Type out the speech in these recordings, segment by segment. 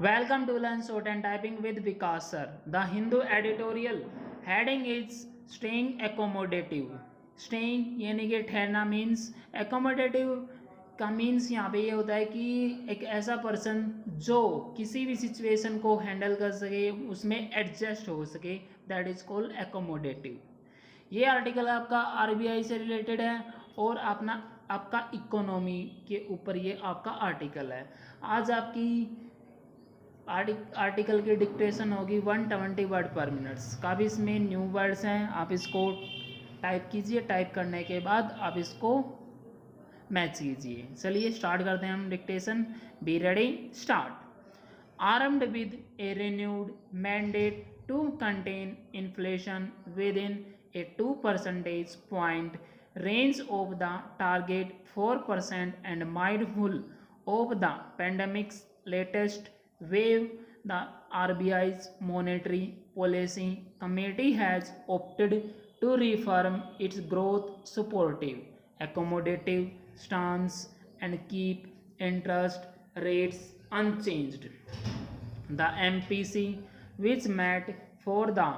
Welcome to Learn Short and Typing with Vikas sir. The Hindu editorial heading is staying accommodative. Staying यानी कि ठहरना means accommodative का means यहाँ पे ये होता है कि एक ऐसा पर्सन जो किसी भी सिचुएशन को हैंडल कर सके, उसमें एडजस्ट हो सके, दैट इज कॉल्ड accommodative. ये आर्टिकल आपका आरबीआई से रिलेटेड है और अपना आपका इकोनॉमी के ऊपर ये आपका आर्टिकल है. आज आपकी आर्टिकल की डिक्टेशन होगी 120 वर्ड पर मिनट्स. काफ़ी इसमें न्यू वर्ड्स हैं, आप इसको टाइप कीजिए. टाइप करने के बाद आप इसको मैच कीजिए. चलिए स्टार्ट करते हैं हम dictation. Be ready, start. Armed with a renewed mandate to contain inflation within a 2 percentage point range of the target 4% and mindful of the pandemic's latest wave, the RBI's Monetary Policy Committee has opted to reaffirm its growth supportive, accommodative stance and keep interest rates unchanged. The MPC, which met for the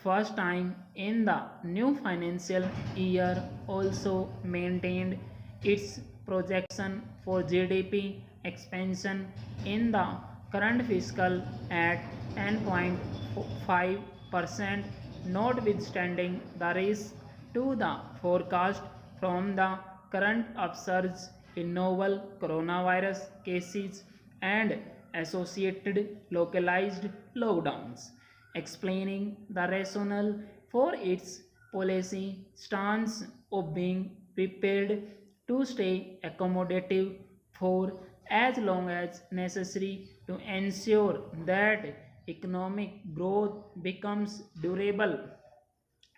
first time in the new financial year, also maintained its projection for GDP expansion in the current fiscal at 10.5%, notwithstanding the risk to the forecast from the current upsurge in novel coronavirus cases and associated localized lockdowns, explaining the rationale for its policy stance of being prepared to stay accommodative for as long as necessary to ensure that economic growth becomes durable.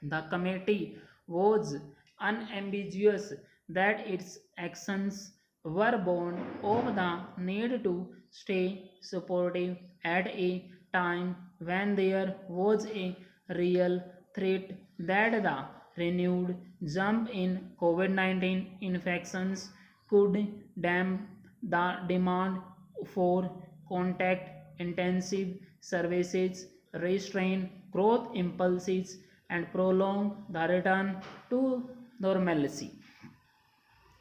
The committee was unambiguous that its actions were born of the need to stay supportive at a time when there was a real threat that the renewed jump in COVID 19 infections could damp the demand for contact intensive services, restrain growth impulses, and prolong the return to normalcy.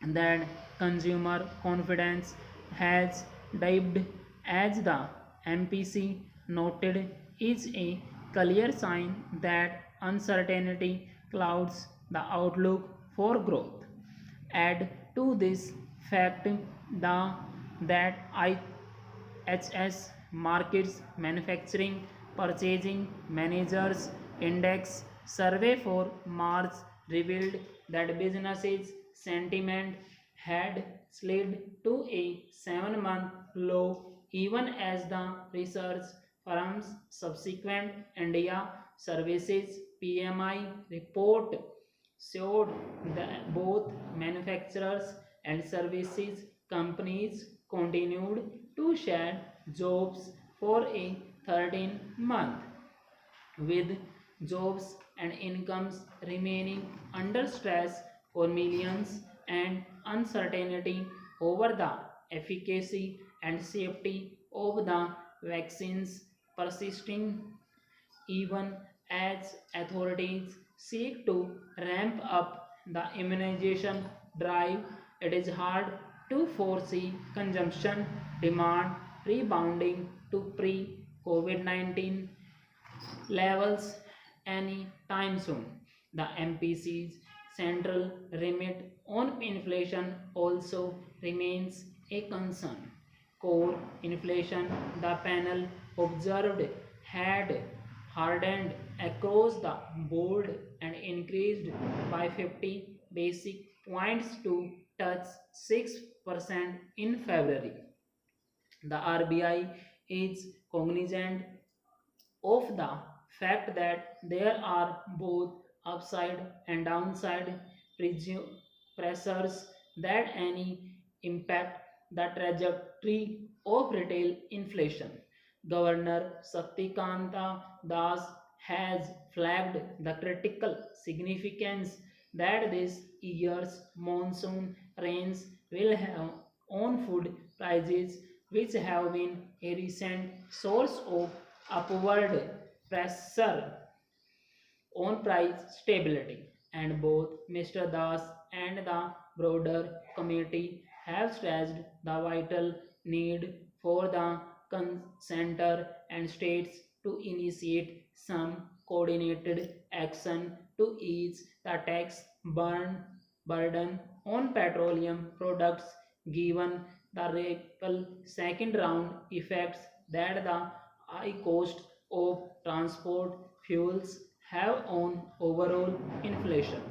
That consumer confidence has dipped, as the MPC noted, is a clear sign that uncertainty clouds the outlook for growth. Add to this fact that IHS Markets Manufacturing Purchasing Managers Index survey for March revealed that businesses' sentiment had slid to a 7-month low, even as the research firm's subsequent India Services PMI report showed that both manufacturers and services companies continued to shed jobs for a 13-month, with jobs and incomes remaining under stress for millions and uncertainty over the efficacy and safety of the vaccines persisting even as authorities seek to ramp up the immunization drive. It is hard to foresee consumption demand rebounding to pre COVID 19 levels any time soon. The MPC's central remit on inflation also remains a concern. Core inflation, the panel observed, had hardened across the board and increased by 50 basic points to touch 6% in February. The RBI is cognizant of the fact that there are both upside and downside pressures that any impact the trajectory of retail inflation. Governor Saktikanta Das has flagged the critical significance that this year's monsoon rains will have on food prices, which have been a recent source of upward pressure on price stability, and both Mr. Das and the broader community have stressed the vital need for the center and states to initiate some coordinated action to ease the burden on petroleum products given the ripple second round effects that the high cost of transport fuels have on overall inflation.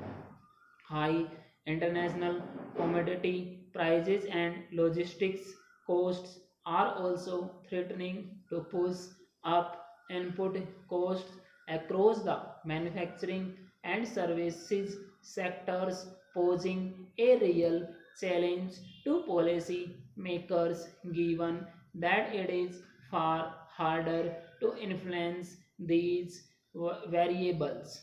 High international commodity prices and logistics costs are also threatening to push up input costs across the manufacturing and services sectors, posing a real challenge to policy makers given that it is far harder to influence these variables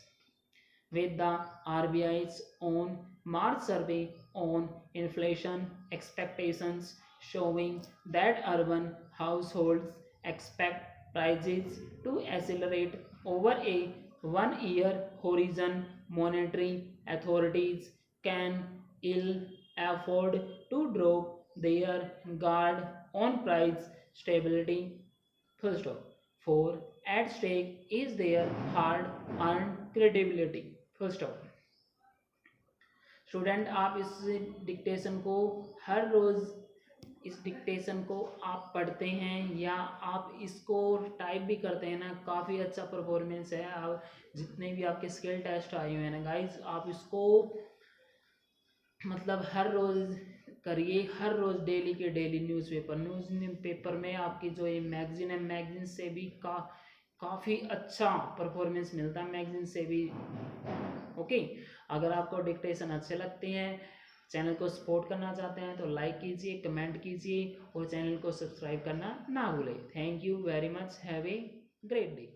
with the RBI's own March survey on inflation expectations showing that urban households expect prices to accelerate over a 1 year horizon. Monetary authorities can ill afford to drop their guard on price stability. Full stop. 4. At stake is their hard earned credibility. Full stop. Student आप इस dictation को हर रोज़ इस dictation को आप पढ़ते हैं या आप इसको टाइप भी करते हैं ना, काफ़ी अच्छा परफॉर्मेंस है। आप जितने भी आपके स्किल टेस्ट आए हुए हैं ना गाइज, आप इसको मतलब हर रोज़ करिए। हर रोज़ डेली के डेली न्यूज़पेपर में आपकी जो ये मैगजीन है, मैगजीन से भी काफ़ी अच्छा परफॉर्मेंस मिलता है, मैगजीन से भी। ओके, अगर आपको डिक्टेशन अच्छे लगते हैं, चैनल को सपोर्ट करना चाहते हैं तो लाइक कीजिए, कमेंट कीजिए और चैनल को सब्सक्राइब करना ना भूलें। Thank you very much, have a great day.